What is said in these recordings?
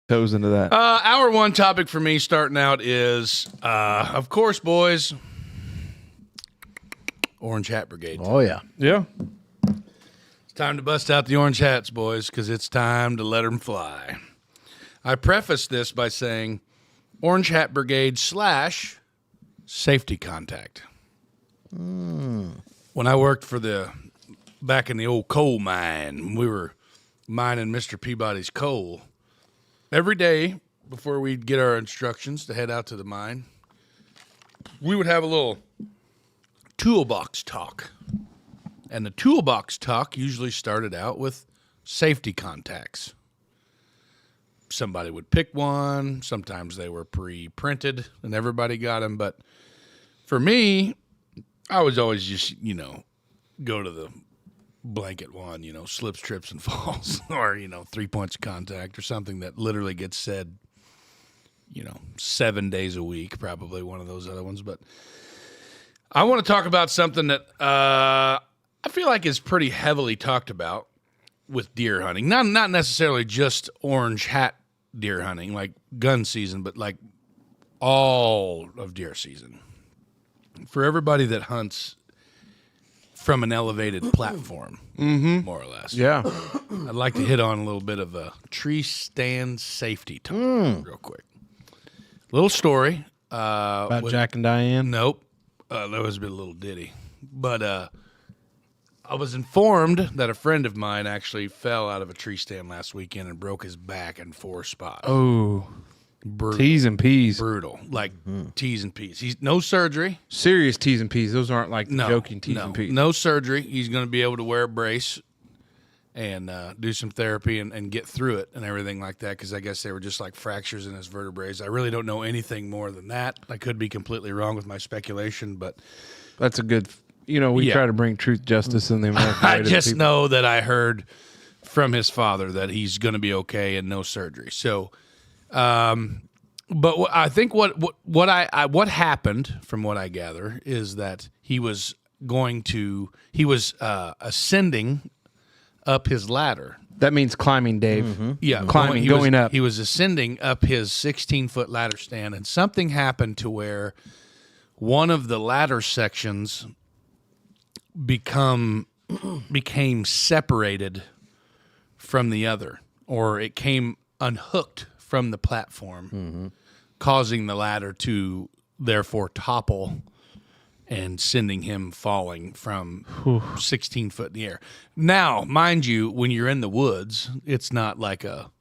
toes into that. Hour one topic for me starting out is, of course, boys, Orange Hat Brigade. Oh, yeah. Yeah. It's time to bust out the orange hats, boys, because it's time to let them fly. I preface this by saying Orange Hat Brigade / safety contact. When I worked back in the old coal mine, we were mining Mr. Peabody's coal. Every day before we'd get our instructions to head out to the mine, we would have a little toolbox talk. And the toolbox talk usually started out with safety contacts. Somebody would pick one. Sometimes they were pre-printed and everybody got them. But for me, I was always just, go to the blanket one, slips, trips, and falls, or, 3 points of contact or something that literally gets said, 7 days a week, probably one of those other ones. But I want to talk about something that I feel like is pretty heavily talked about with deer hunting. Not necessarily just orange hat deer hunting, like gun season, but like all of deer season. For everybody that hunts from an elevated platform, more or less. Yeah. I'd like to hit on a little bit of a tree stand safety talk real quick. Little story. About Jack and Diane? Nope. That was a little ditty. But I was informed that a friend of mine actually fell out of a tree stand last weekend and broke his back in 4 spots. Oh. Brutal. T's and P's. Brutal. Like T's and P's. He's no surgery. Serious T's and P's. Those aren't like joking T's and P's. No surgery. He's going to be able to wear a brace and do some therapy and get through it and everything like that, because I guess they were just like fractures in his vertebrae. I really don't know anything more than that. I could be completely wrong with my speculation, but that's a good, we try to bring truth, justice, in the American way I to the just people. know that I heard from his father that he's going to be okay and no surgery. So, but I think what happened, from what I gather, is that he was ascending up his ladder. That means climbing, Dave. Yeah, going up. He was ascending up his 16-foot ladder stand, and something happened to where one of the ladder sections became separated from the other, or it came unhooked from the platform, causing the ladder to therefore topple and sending him falling from 16 foot in the air. Now, mind you, when you're in the woods, it's not like a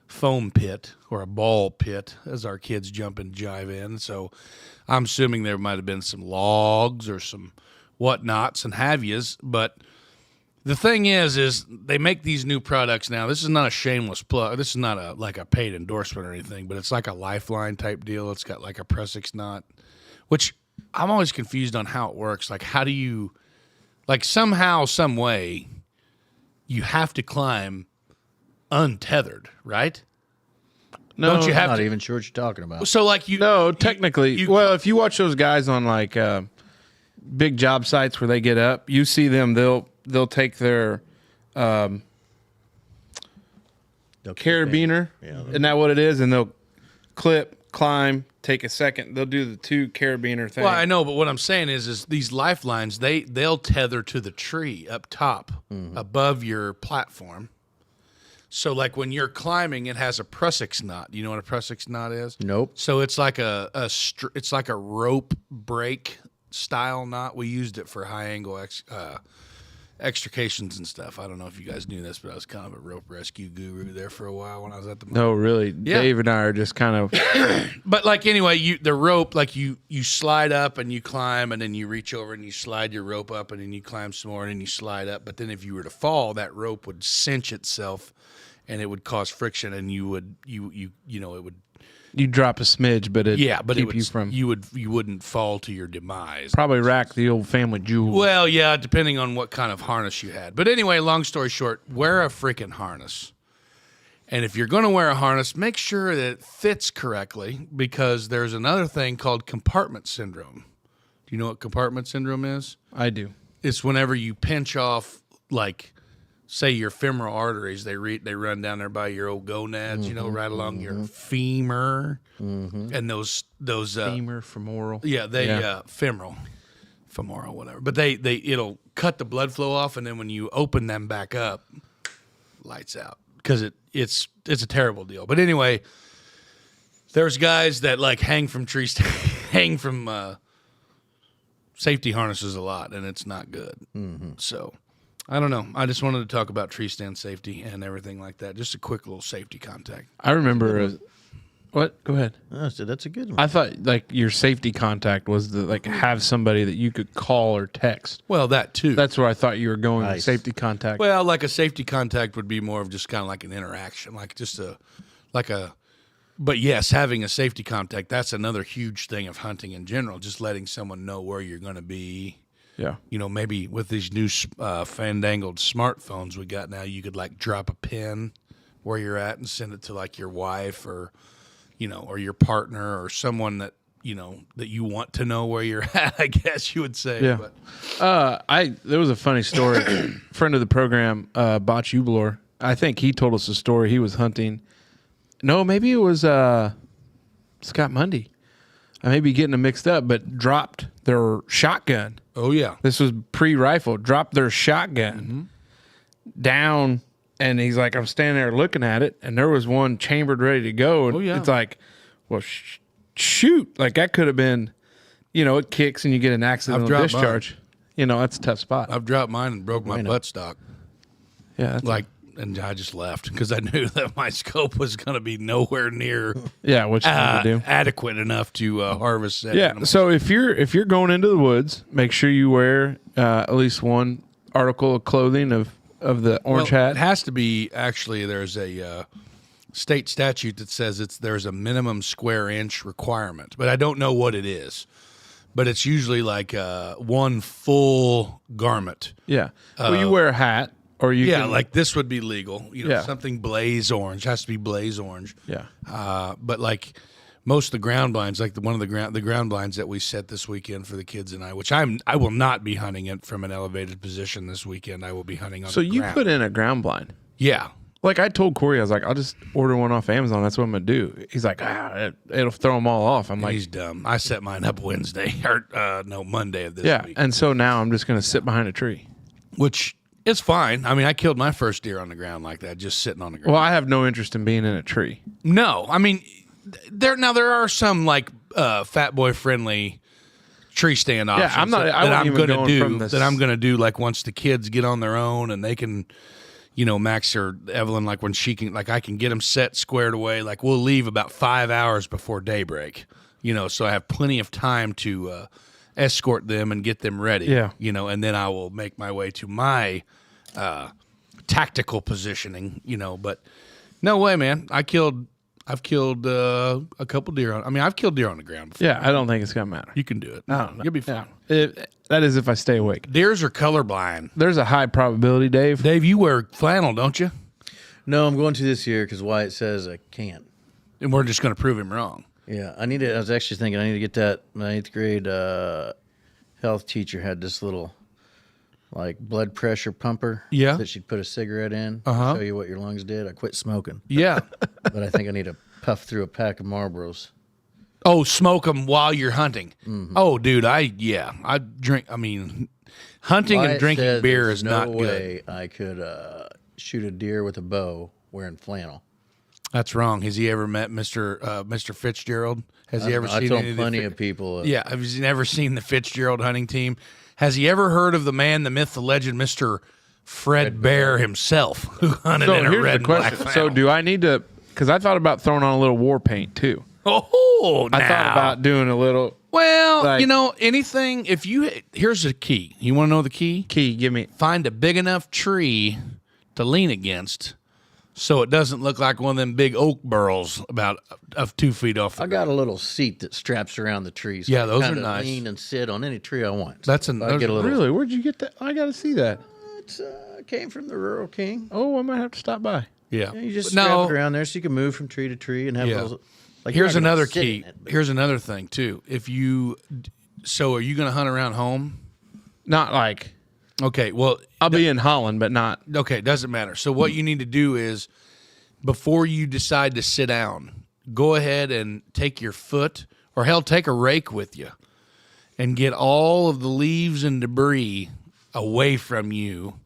foam pit or a ball pit, as our kids jump and jive in. So I'm assuming there might have been some logs or some whatnots and have-yous. But the thing is they make these new products now. This is not a shameless plug. This is not a paid endorsement or anything, but it's like a lifeline type deal. It's got like a Pressix knot, which I'm always confused on how it works. Like, how do you, like, somehow, some way, you have to climb untethered, right? No, don't you have I'm not to? even sure what you're talking about. So, like, No, technically. If you watch those guys on like big job sites where they get up, you see them. They'll take their carabiner, isn't that what it is? And they'll clip, climb, take a second. They'll do the 2 carabiner thing. Well, I know, but what I'm saying is these lifelines, they'll tether to the tree up top, above your platform. So, like, when you're climbing, it has a Pressix knot. Do you know what a Pressix knot is? Nope. So it's like it's like a rope break style knot. We used it for high angle extrications and stuff. I don't know if you guys knew this, but I was kind of a rope rescue guru there for a while when I was at the mine. No, really. Yeah. Dave and I are just kind of. But like, anyway, the rope, like you slide up and you climb, and then you reach over and you slide your rope up, and then you climb some more and then you slide up. But then if you were to fall, that rope would cinch itself and it would cause friction, and it would. You drop a smidge, but it keep you from. You wouldn't fall to your demise. Probably rack the old family jewels. Well, yeah, depending on what kind of harness you had. But anyway, long story short, wear a freaking harness. And if you're going to wear a harness, make sure that it fits correctly, because there's another thing called compartment syndrome. Do you know what compartment syndrome is? I do. It's whenever you pinch off, like, say your femoral arteries, they run down there by your old gonads, right along your femur, and those Femur, femoral. femoral, whatever. But it'll cut the blood flow off, and then when you open them back up, lights out, because it's a terrible deal. But anyway, there's guys that like hang from trees, hang from safety harnesses a lot, and it's not good. So I don't know. I just wanted to talk about tree stand safety and everything like that. Just a quick little safety contact. I remember. What? Go ahead. Oh, so that's a good one. I thought like your safety contact was to like have somebody that you could call or text. Well, that too. That's where I thought you were going. Nice. With safety contact. Well, like a safety contact would be more of just kind of like an interaction, like just But yes, having a safety contact, that's another huge thing of hunting in general. Just letting someone know where you're going to be. Yeah. Maybe with these new fandangled smartphones we got now, you could like drop a pin where you're at and send it to like your wife or your partner or someone that, that you want to know where you're at, I guess you would say. Yeah. But There was a funny story. Friend of the program, Botch Ublor, I think he told us a story. He was hunting. No, maybe it was Scott Mundy. I may be getting them mixed up, but dropped their shotgun. oh yeah. This was pre-rifle. Dropped their shotgun down, and he's like, I'm standing there looking at it, and there was one chambered ready to go. And it's like, well, shoot. Like, that could have been, it kicks and you get an accidental discharge. That's a tough spot. I've dropped mine and broke my buttstock. Yeah. And I just left because I knew that my scope was going to be nowhere near what you need to do. adequate enough to harvest that. Yeah. animal. So if you're going into the woods, make sure you wear at least one article of clothing of the orange hat. It has to be, actually, there's a state statute that says there's a minimum square inch requirement, but I don't know what it is. But it's usually like one full garment. Yeah. Well, you wear a hat. Or you can, like this would be legal. Something blaze orange has to be blaze orange. Yeah. But like most of the ground blinds, like one of the ground blinds that we set this weekend for the kids and I, which I will not be hunting it from an elevated position this weekend. I will be hunting on. So the you ground. put in a ground blind. Yeah. Like I told Corey, I was like, I'll just order one off Amazon. That's what I'm gonna do. He's like, it'll throw them all off. I'm like, he's dumb. I set mine up Wednesday or Monday of this week. And so now I'm just gonna sit behind a tree, which. It's fine. I mean, I killed my first deer on the ground like that, just sitting on the ground. Well, I have no interest in being in a tree. No, I mean, there are some like fat boy friendly tree stand options. Yeah, I'm not. I'm going to do like once the kids get on their own and they can, Max or Evelyn, like when she can, like I can get them set squared away. Like we'll leave about 5 hours before daybreak. So I have plenty of time to escort them and get them ready. Yeah. And then I will make my way to my tactical positioning, but no way, man. I've killed a couple deer I've killed deer on the ground before. Yeah, I don't think it's gonna matter. You can do it. I don't know. You'll be fine. That is if I stay awake. Deers are colorblind. There's a high probability, Dave. Dave, you wear flannel, don't you? No, I'm going to this year because Wyatt says I can't. And we're just going to prove him wrong. Yeah, I was actually thinking I need to get that. My 8th grade health teacher had this little like blood pressure pumper. Yeah. That she'd put a cigarette in. Uh-huh. Show you what your lungs did. I quit smoking. Yeah. But I think I need to puff through a pack of Marlboros. Oh, smoke them while you're hunting. Mm-hmm. Oh, dude, I drink. I mean, hunting Wyatt and drinking said beer there's is no not way good. I could shoot a deer with a bow wearing flannel. That's wrong. Has he ever met Mr. Fitzgerald? Has he ever seen I told any of plenty of people. Yeah, have you never seen the Fitzgerald hunting team? Has he ever heard of the man, the myth, the legend, Mr. Fred Bear himself, who hunted in a here's red the and black question. flannel? So do I need to? Because I thought about throwing on a little war paint too. Oh, I thought now. about doing a little. Well, like- anything. Here's the key. You want to know the key? Give me. Find a big enough tree to lean against, so it doesn't look like one of them big oak burls about 2 feet off. I got a little seat that straps around the tree. So Yeah, I those can are nice. Lean and sit on any tree I want. That's So I get a little. Really? Where'd you get that? I got to see that. It came from the Rural King. Oh, I might have to stop by. Yeah. You just But strap it around there so you can move from tree to tree and have Yeah. those. Like you're Here's not gonna another sit key. in it, but- Here's another thing too. So are you going to hunt around home? Not like Okay, well, I'll be in Holland, but not. okay, doesn't matter. So what you need to do is, before you decide to sit down, go ahead and take your foot, or hell, take a rake with you, and get all of the leaves and debris away from you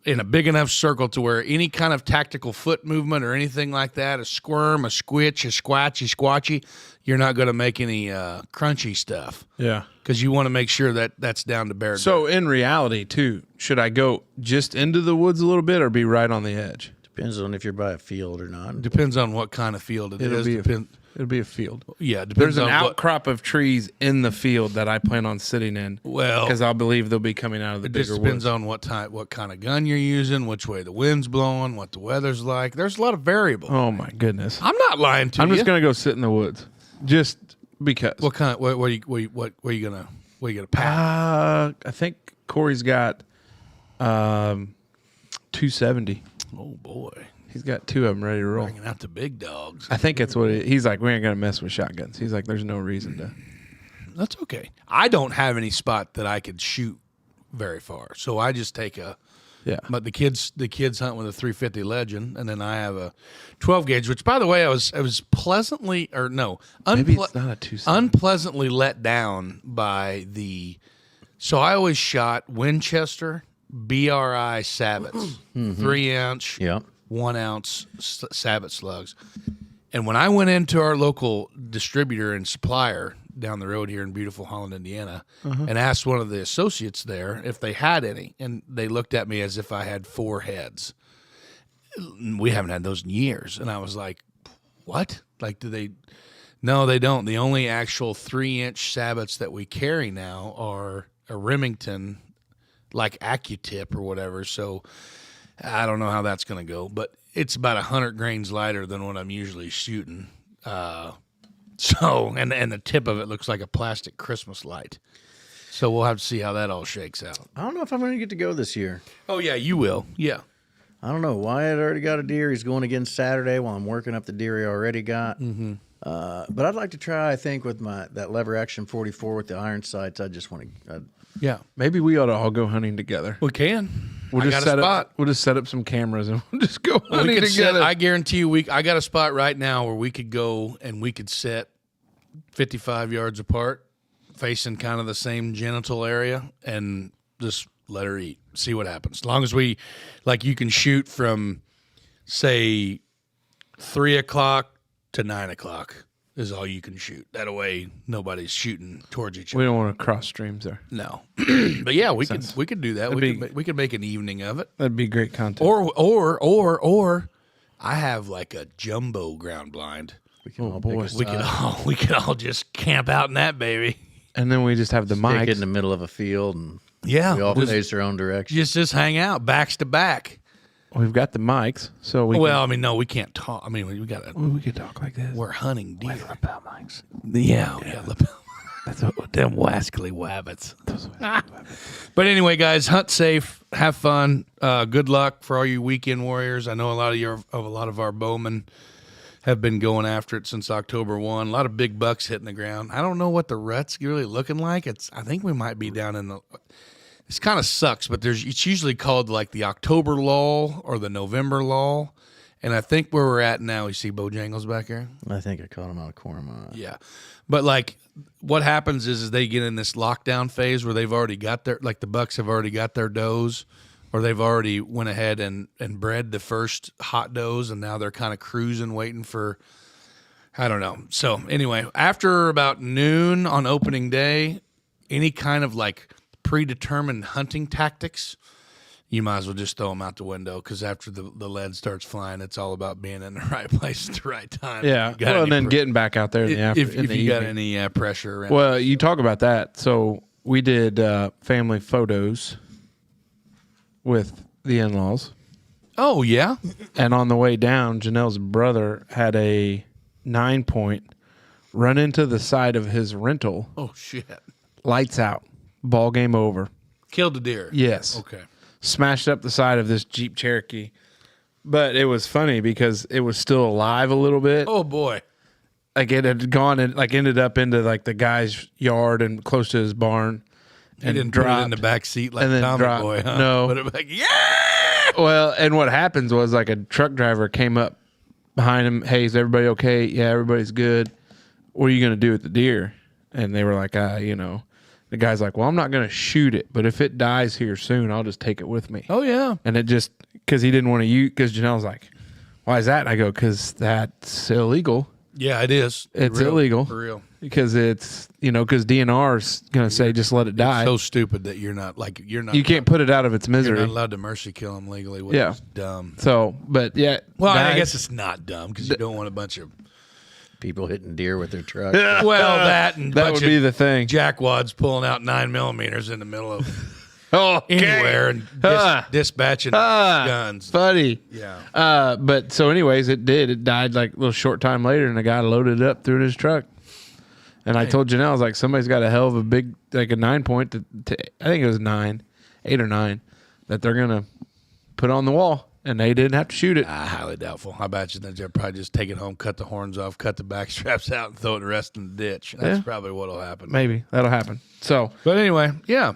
in a big enough circle to where any kind of tactical foot movement or anything like that, a squirm, a squitch, a squatchy, you're not going to make any crunchy stuff. Yeah. Because you want to make sure that that's down to bare. So in reality, too, should I go just into the woods a little bit or be right on the edge? Depends on if you're by a field or not. Depends on what kind of field It'll is. be a field. Yeah, depends There's an on outcrop of trees in the field that I plan on sitting in. Well, because I believe they'll be coming out of the it bigger just depends woods. on what kind of gun you're using, which way the wind's blowing, what the weather's like. There's a lot of variables. Oh my goodness! I'm not lying to you. I'm just gonna go sit in the woods, just because. What kind? What are you gonna pack? I think Corey's got 270. Oh boy, He's got 2 of them ready to roll. bringing out the big dogs. I think it's what he's like. We ain't gonna mess with shotguns. He's like, there's no reason to. That's okay. I don't have any spot that I could shoot very far, so I just take a. Yeah. But the kids hunt with a 350 Legend, and then I have a 12 gauge. Which, by the way, I was pleasantly Maybe it's not a 270. unpleasantly let down by the. So I always shot Winchester BRI Sabbats, 3-ounce, Yep. 1-ounce Sabbat slugs. And when I went into our local distributor and supplier down the road here in beautiful Holland, Indiana, and asked one of the associates there if they had any, and they looked at me as if I had 4 heads. We haven't had those in years. And I was like, what? Like, do they? No, they don't. The only actual 3-inch Sabbats that we carry now are a Remington, like AccuTip or whatever. So I don't know how that's going to go, but it's about 100 grains lighter than what I'm usually shooting. So, and the tip of it looks like a plastic Christmas light. So we'll have to see how that all shakes out. I don't know if I'm going to get to go this year. Oh, yeah, you will. Yeah. I don't know. Wyatt already got a deer. He's going again Saturday while I'm working up the deer he already got. Mm-hmm. But I'd like to try, I think, with that lever action 44 with the iron sights. I just want to. Yeah. Maybe we ought to all go hunting together. We can. We'll I just got a set spot. up. We'll just set up some cameras and we'll just go We hunting could set, together. I guarantee you, I got a spot right now where we could go and we could set 55 yards apart, facing kind of the same genital area, and just let her eat. See what happens. As long as you can shoot from, say, 3 o'clock to 9 o'clock is all you can shoot. That way, nobody's shooting towards each other. We don't want to cross streams there. No, but yeah, we could do that. We could make an evening of it. That'd be great content. Or I have like a jumbo ground blind. We can all boy. pick a We could all just camp out in that baby. And then we just have the stick it in mics. the middle of a field, and Yeah, we all face our own direction. just hang out backs to back. We've got the mics, so we Well, I mean, no, we can't talk. I mean, we got to. we could talk like this. We're hunting deer. lapel mics. Yeah. That's what Them wascally wabbits. But anyway, guys, hunt safe, have fun. Good luck for all you weekend warriors. I know a lot of our bowmen have been going after it since October 1. A lot of big bucks hitting the ground. I don't know what the rut's really looking like. I think we might be down in the. This kind of sucks, but it's usually called like the October lull or the November lull. And I think where we're at now, you see Bojangles back here? I think I caught him out of corner of my eye. Yeah. But like what happens is they get in this lockdown phase where they've already got the bucks have already got their does, or they've already went ahead and bred the first hot does, and now they're kind of cruising, waiting for, I don't know. So anyway, after about noon on opening day, any kind of like predetermined hunting tactics, you might as well just throw them out the window, because after the lead starts flying, it's all about being in the right place at the right time. Yeah. Well, and then getting back out there in the afternoon. If you got any pressure around. Well, you talk about that. So we did family photos with the in-laws. Oh, yeah? And on the way down, Janelle's brother had a 9-point run into the side of his rental. Oh, shit. Lights out. Ball game over. Killed the deer? Yes. Okay. Smashed up the side of this Jeep Cherokee. But it was funny because it was still alive a little bit. Oh, boy. Like it had gone and like ended up into like the guy's yard and close to his barn. He didn't put it in the back seat like and then Tommy dropped. Boy, huh? No. Put it back, yeah! Well, and what happens was like a truck driver came up behind him. Hey, is everybody okay? Yeah, everybody's good. What are you going to do with the deer? And they were like, the guy's like, well, I'm not going to shoot it, but if it dies here soon, I'll just take it with me. Oh, yeah. And it just, because he didn't want to use, because Janelle's like, why is that? And I go, because that's illegal. Yeah, it is. It's illegal. For real. Because it's, because DNR's going to say, just let it die. It's so stupid that you're not. You can't put it out of its misery. You're not allowed to mercy kill him legally, which is dumb. So, but yeah. Well, I guess it's not dumb because you don't want a bunch of people hitting deer with their truck. well, that would be the thing. Jackwads pulling out 9mm in the middle of Okay. anywhere and dispatching guns. Funny. Yeah. But so anyways, it did. It died like a little short time later, and the guy loaded it up, threw it in his truck. And I told Janelle, I was like, somebody's got a hell of a big, like a 9-point to I think it was 8 or 9, that they're going to put on the wall. And they didn't have to shoot it. Highly doubtful. I bet you they'll probably just take it home, cut the horns off, cut the back straps out, and throw the rest in the ditch. That's probably what'll happen. Maybe that'll happen. So, but anyway, yeah.